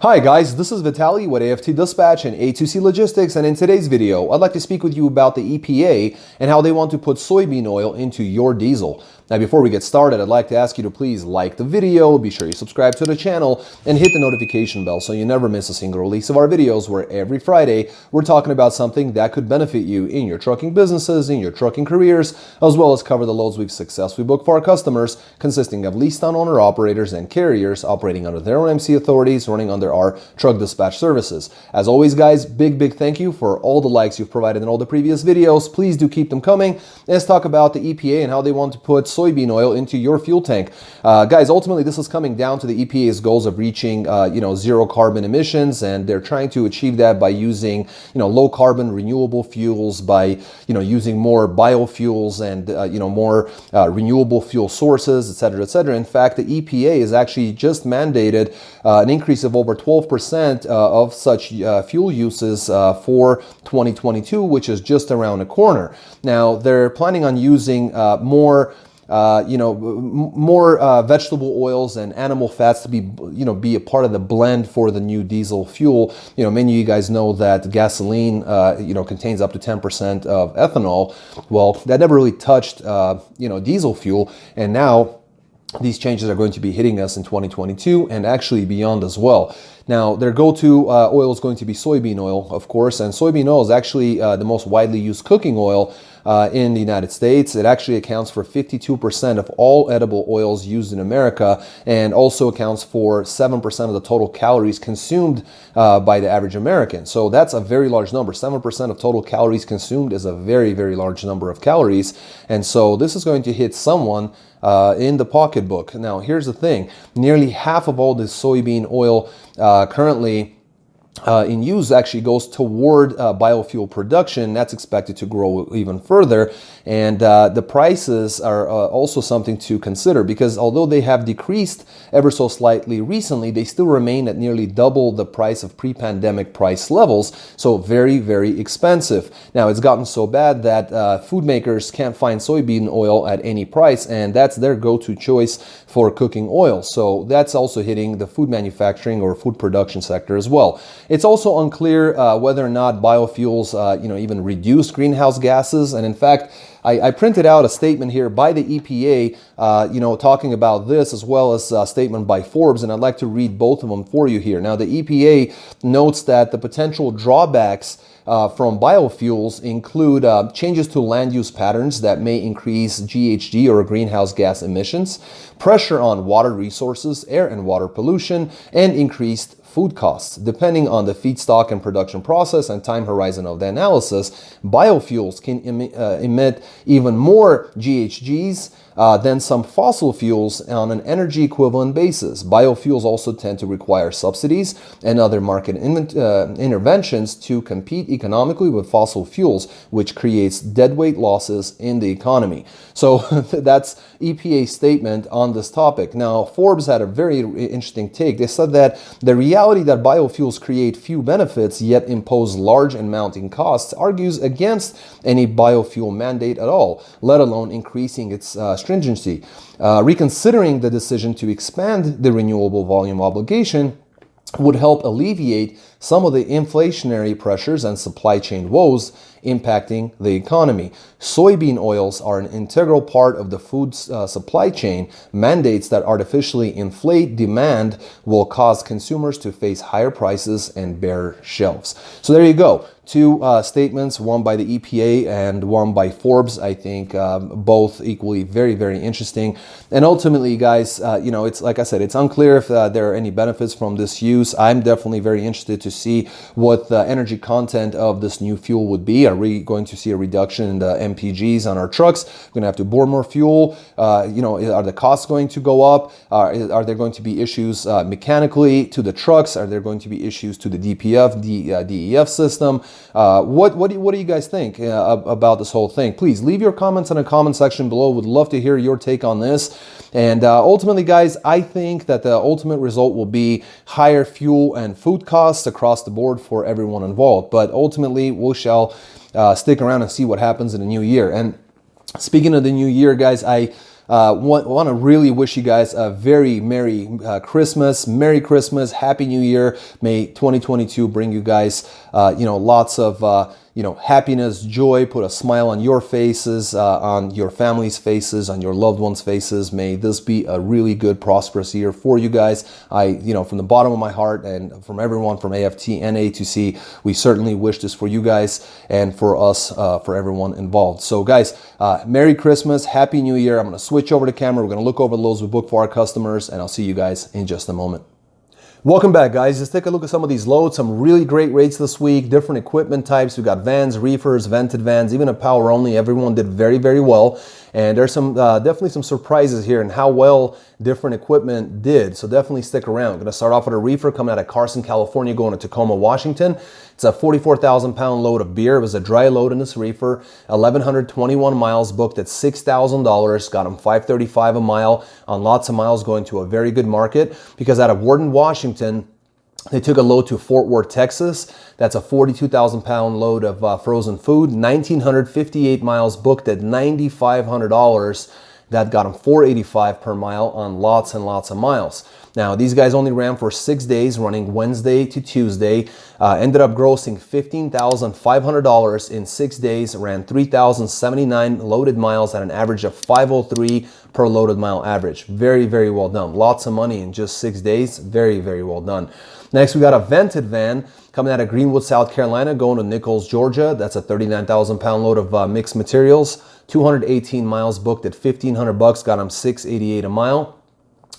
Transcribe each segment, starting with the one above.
Hi guys, this is Vitaly with AFT Dispatch and A2C Logistics, and in today's video, I'd like to speak with you about the EPA and how they want to put soybean oil into your diesel. Now, before we get started, I'd like to ask you to please like the video, be sure you subscribe to the channel, and hit the notification bell so you never miss a single release of our videos, where every Friday we're talking about something that could benefit you in your trucking businesses, in your trucking careers, as well as cover the loads we've successfully booked for our customers, consisting of leased-on owner-operators and carriers operating under their own MC authorities, running under our truck dispatch services. As always, guys, big thank you for all the likes you've provided in all the previous videos. Please do keep them coming. Let's talk about the EPA and how they want to put soybean oil into your fuel tank. Guys, ultimately, this is coming down to the EPA's goals of reaching, zero carbon emissions, and they're trying to achieve that by using, low carbon renewable fuels, by, using more biofuels and, more renewable fuel sources, et cetera, et cetera. In fact, the EPA has actually just mandated an increase of over 12% of such fuel uses for 2022, which is just around the corner. Now, they're planning on using more vegetable oils and animal fats to be a part of the blend for the new diesel fuel. Many of you guys know that gasoline, contains up to 10% of ethanol. Well, that never really touched, diesel fuel, and now these changes are going to be hitting us in 2022 and actually beyond as well. Now, their go-to oil is going to be soybean oil, of course, and soybean oil is actually the most widely used cooking oil in the United States. It actually accounts for 52% of all edible oils used in America, and also accounts for 7% of the total calories consumed by the average American. So that's a very large number. 7% of total calories consumed is a very large number of calories. And so this is going to hit someone in the pocketbook. Now, here's the thing. Nearly half of all the soybean oil currently in use actually goes toward biofuel production. That's expected to grow even further. And the prices are also something to consider, because although they have decreased ever so slightly recently, they still remain at nearly double the price of pre-pandemic price levels. So very expensive. Now, it's gotten so bad that food makers can't find soybean oil at any price, and that's their go-to choice for cooking oil. So that's also hitting the food manufacturing or food production sector as well. It's also unclear whether or not biofuels, even reduce greenhouse gases. And in fact, I printed out a statement here by the EPA, talking about this, as well as a statement by Forbes, and I'd like to read both of them for you here. Now, the EPA notes that the potential drawbacks from biofuels include changes to land use patterns that may increase GHG or greenhouse gas emissions, pressure on water resources, air and water pollution, and increased food costs. Depending on the feedstock and production process and time horizon of the analysis, biofuels can emit even more GHGs than some fossil fuels on an energy equivalent basis. Biofuels also tend to require subsidies and other market interventions to compete economically with fossil fuels, which creates deadweight losses in the economy. So that's EPA's statement on this topic. Now, Forbes had a very interesting take. They said that the reality that biofuels create few benefits yet impose large and mounting costs argues against any biofuel mandate at all, let alone increasing its stringency. Reconsidering the decision to expand the Renewable Volume Obligation would help alleviate some of the inflationary pressures and supply chain woes impacting the economy. Soybean oils are an integral part of the food supply chain. Mandates that artificially inflate demand will cause consumers to face higher prices and bare shelves. So there you go. Two statements, one by the EPA and one by Forbes. I think both equally very interesting. And ultimately, guys, it's like I said, it's unclear if there are any benefits from this use. I'm definitely very interested to see what the energy content of this new fuel would be. Are we going to see a reduction in the MPGs on our trucks? We're going to have to bore more fuel. Are the costs going to go up? Are there going to be issues mechanically to the trucks? Are there going to be issues to the DPF, DEF system? What do you guys think about this whole thing? Please leave your comments in the comment section below. Would love to hear your take on this. And ultimately, guys, I think that the ultimate result will be higher fuel and food costs across the board for everyone involved. But ultimately, we shall stick around and see what happens in the new year. And speaking of the new year, guys, I Want to really wish you guys a very Merry Christmas, Merry Christmas, Happy New Year. May 2022 bring you guys, lots of, happiness, joy, put a smile on your faces, on your family's faces, on your loved ones' faces. May this be a really good, prosperous year for you guys. From the bottom of my heart and from everyone from AFT and A to C, we certainly wish this for you guys and for us, for everyone involved. So guys, Merry Christmas, Happy New Year. I'm going to switch over the camera. We're going to look over the loads we booked for our customers, and I'll see you guys in just a moment. Welcome back, guys. Let's take a look at some of these loads. Some really great rates this week. Different equipment types. We got vans, reefers, vented vans, even a power only. Everyone did very, very well. And there's some definitely some surprises here in how well different equipment did. So definitely stick around. I'm going to start off with a reefer coming out of Carson, California, going to Tacoma, Washington. It's a 44,000 pound load of beer. It was a dry load in this reefer. 1,121 miles booked at $6,000. Got them $535 a mile on lots of miles, going to a very good market, because out of Warden, Washington, they took a load to Fort Worth, Texas. That's a 42,000 pound load of frozen food. 1,958 miles booked at $9,500. That got them $485 per mile on lots and lots of miles. Now, these guys only ran for 6 days, running Wednesday to Tuesday. Ended up grossing $15,500 in 6 days, ran 3,079 loaded miles at an average of 503 per loaded mile average. Very, very well done. Lots of money in just 6 days. Very, very well done. Next, we got a vented van coming out of Greenwood, South Carolina, going to Nichols, Georgia. That's a 39,000 pound load of mixed materials. 218 miles booked at $1,500, got them $688 a mile.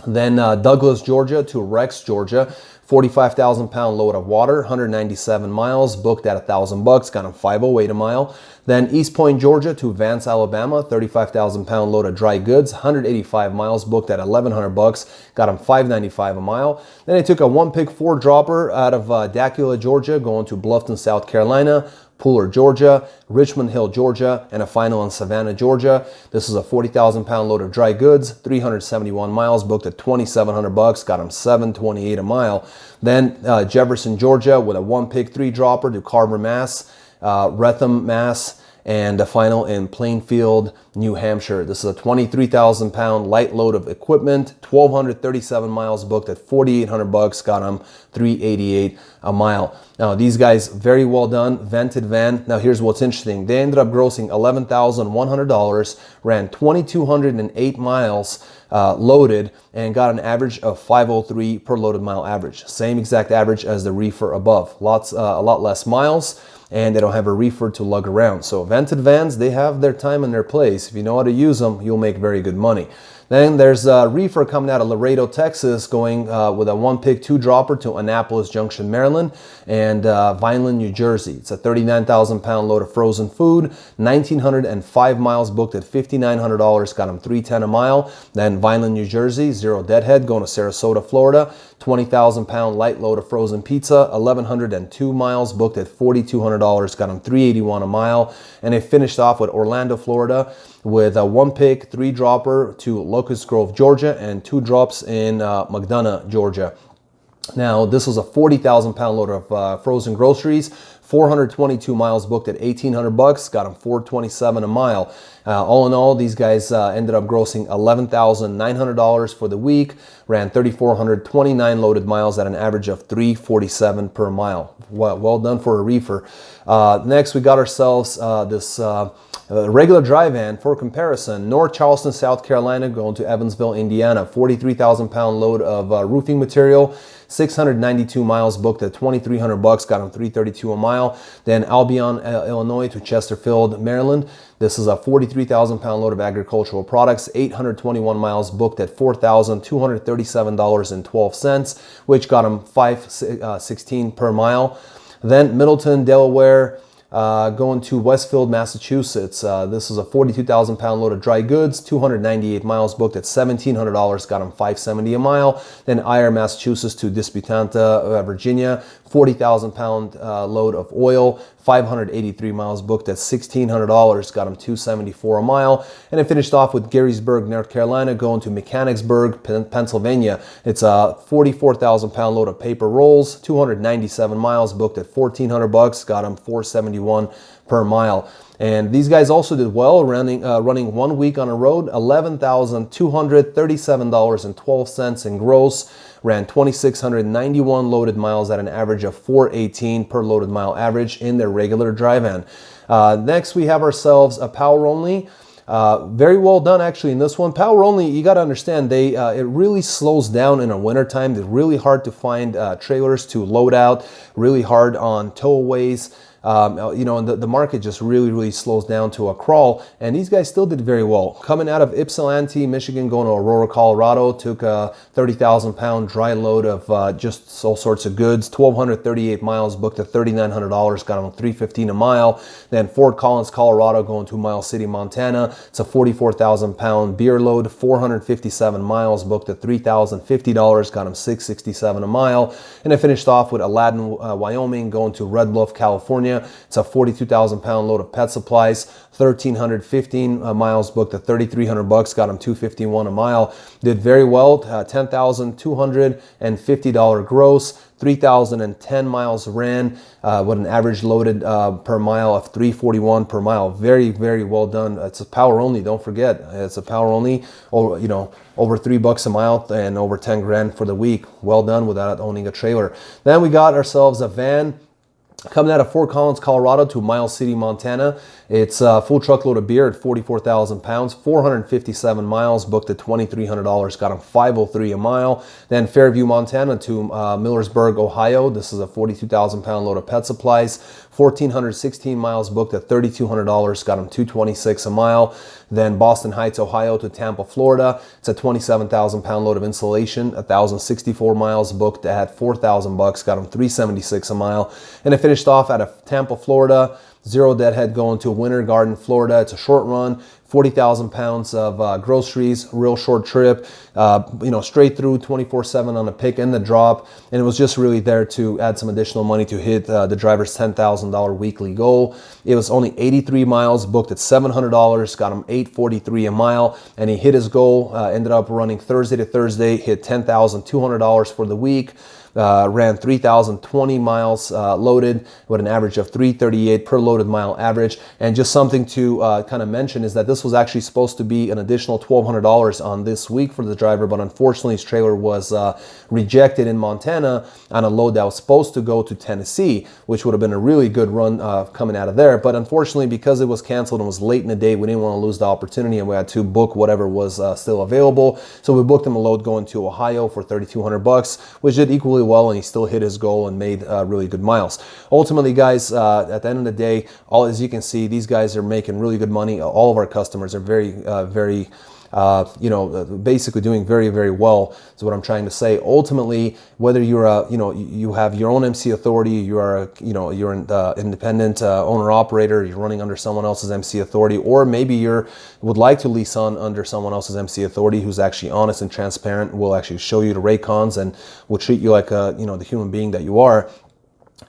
Then Douglas, Georgia to Rex, Georgia, 45,000 pound load of water, 197 miles booked at $1,000, got them $508 a mile. Then East Point, Georgia to Vance, Alabama, 35,000 pound load of dry goods, 185 miles booked at $1,100, got them $595 a mile. Then they took a one pick 4 dropper out of Dacula, Georgia, going to Bluffton, South Carolina, Pooler, Georgia, Richmond Hill, Georgia, and a final in Savannah, Georgia. This is a 40,000 pound load of dry goods, 371 miles booked at $2,700, got them $728 a mile. Then Jefferson, Georgia, with a one pick 3 dropper to Carver, Mass, Wretham, Mass, and a final in Plainfield, New Hampshire. This is a 23,000 pound light load of equipment, 1,237 miles booked at $4,800, got them $388 a mile. Now, these guys, very well done. Vented van. Now, here's what's interesting. They ended up grossing $11,100, ran 2,208 miles loaded, and got an average of 503 per loaded mile average. Same exact average as the reefer above. A lot less miles, and they don't have a reefer to lug around. So vented vans, they have their time and their place. If you know how to use them, you'll make very good money. Then there's a reefer coming out of Laredo, Texas, going with a one pick 2 dropper to Annapolis Junction, Maryland, and Vineland, New Jersey. It's a 39,000 pound load of frozen food, 1,905 miles booked at $5,900, got them $310 a mile. Then Vineland, New Jersey, Zero Deadhead, going to Sarasota, Florida, 20,000 pound light load of frozen pizza, 1,102 miles booked at $4,200, got them $381 a mile. And they finished off with Orlando, Florida, with a one pick 3 dropper to Locust Grove, Georgia, and 2 drops in McDonough, Georgia. Now, this was a 40,000 pound load of frozen groceries, 422 miles booked at $1,800, got them $427 a mile. All in all, these guys ended up grossing $11,900 for the week, ran 3,429 loaded miles at an average of $347 per mile. Well done for a reefer. Next, we got ourselves this regular dry van. For comparison, North Charleston, South Carolina, going to Evansville, Indiana, 43,000 pound load of roofing material, 692 miles booked at $2,300, got them $332 a mile. Then Albion, Illinois to Chesterfield, Maryland. This is a 43,000 pound load of agricultural products, 821 miles booked at $4,237.12, which got them $516 per mile. Then Middleton, Delaware, going to Westfield, Massachusetts. This is a 42,000 pound load of dry goods, 298 miles booked at $1,700, got them $570 a mile. Then Eyre, Massachusetts to Disputanta, Virginia, 40,000 pound load of oil, 583 miles booked at $1,600, got him $274 a mile. And it finished off with Gettysburg, North Carolina, going to Mechanicsburg, Pennsylvania. It's a 44,000 pound load of paper rolls, 297 miles booked at $1,400, got him $471 per mile. And these guys also did well, running 1 week on a road, $11,237.12 in gross, ran 2,691 loaded miles at an average of 418 per loaded mile average in their regular dry van. Next, we have ourselves a power only. Very well done actually in this one. Power only, you got to understand, it really slows down in the wintertime. It's really hard to find trailers to load out, really hard on towaways. You know, and the market just really slows down to a crawl, and these guys still did very well. Coming out of Ypsilanti, Michigan, going to Aurora, Colorado, took a 30,000 pound dry load of just all sorts of goods, 1,238 miles booked at $3,900, got them $315 a mile. Then Fort Collins, Colorado, going to Miles City, Montana. It's a 44,000 pound beer load, 457 miles booked at $3,050, got them $667 a mile. And I finished off with Aladdin, Wyoming, going to Red Bluff, California. It's a 42,000 pound load of pet supplies, 1,315 miles booked at $3,300, got them $251 a mile. Did very well, $10,250 gross, 3,010 miles ran with an average loaded per mile of 341 per mile. Very well done. It's a power only, don't forget. It's a power only, or you know, over $3 a mile and over 10 grand for the week. Well done without owning a trailer. Then we got ourselves a van coming out of Fort Collins, Colorado to Miles City, Montana. It's a full truckload of beer at 44,000 pounds, 457 miles booked at $2,300, got them $503 a mile. Then Fairview, Montana to Millersburg, Ohio. This is a 42,000 pound load of pet supplies, 1,416 miles booked at $3,200, got them $226 a mile. Then Boston Heights, Ohio to Tampa, Florida. It's a 27,000 pound load of insulation, 1,064 miles booked at $4,000, got them $376 a mile. And it finished off out of Tampa, Florida, Zero Deadhead going to Winter Garden, Florida. It's a short run, 40,000 pounds of groceries, real short trip, you know, straight through 24/7 on the pick and the drop. And it was just really there to add some additional money to hit the driver's $10,000 weekly goal. It was only 83 miles booked at $700, got him $843 a mile, and he hit his goal. Ended up running Thursday to Thursday, hit $10,200 for the week. Ran 3,020 miles loaded with an average of 338 per loaded mile average. And just something to kind of mention is that this was actually supposed to be an additional $1,200 on this week for the driver, but unfortunately his trailer was rejected in Montana on a load that was supposed to go to Tennessee, which would have been a really good run coming out of there. But unfortunately, because it was canceled and was late in the day, we didn't want to lose the opportunity, and we had to book whatever was still available. So we booked him a load going to Ohio for $3,200, which did equally well, and he still hit his goal and made really good miles. Ultimately, guys, at the end of the day, as you can see, these guys are making really good money. All of our customers are very you know, basically doing very well is what I'm trying to say. Ultimately, whether you're a, you know, you have your own MC authority, you are, you're an independent owner operator, you're running under someone else's MC authority, or maybe would like to lease on under someone else's MC authority who's actually honest and transparent, will actually show you the raycons and will treat you like a, the human being that you are.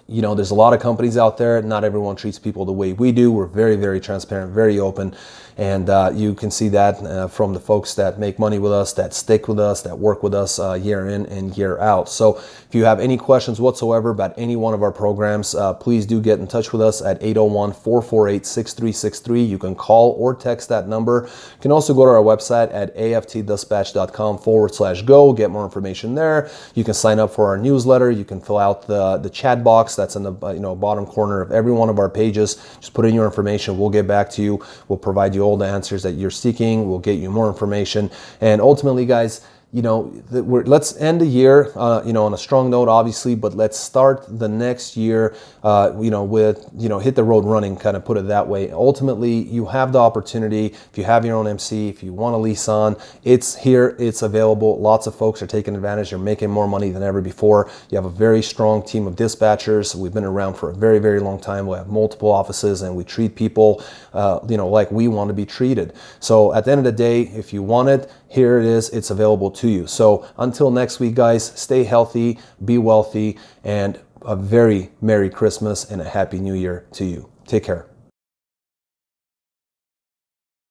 You know, there's a lot of companies out there. Not everyone treats people the way we do. We're very transparent, very open. And you can see that from the folks that make money with us, that stick with us, that work with us year in and year out. So if you have any questions whatsoever about any one of our programs, please do get in touch with us at 801-448-6363. You can call or text that number. You can also go to our website at aftdispatch.com/go, get more information there. You can sign up for our newsletter. You can fill out the chat box that's in the bottom corner of every one of our pages. Just put in your information. We'll get back to you. We'll provide you all the answers that you're seeking. We'll get you more information. And ultimately, guys, let's end the year, on a strong note, obviously, but let's start the next year, with, hit the road running, kind of put it that way. Ultimately, you have the opportunity. If you have your own MC, if you want to lease on, it's here, it's available. Lots of folks are taking advantage. They're making more money than ever before. You have a very strong team of dispatchers. We've been around for a very long time. We have multiple offices, and we treat people, like we want to be treated. So at the end of the day, if you want it, here it is. It's available to you. So until next week, guys, stay healthy, be wealthy, and a very Merry Christmas and a Happy New Year to you. Take care.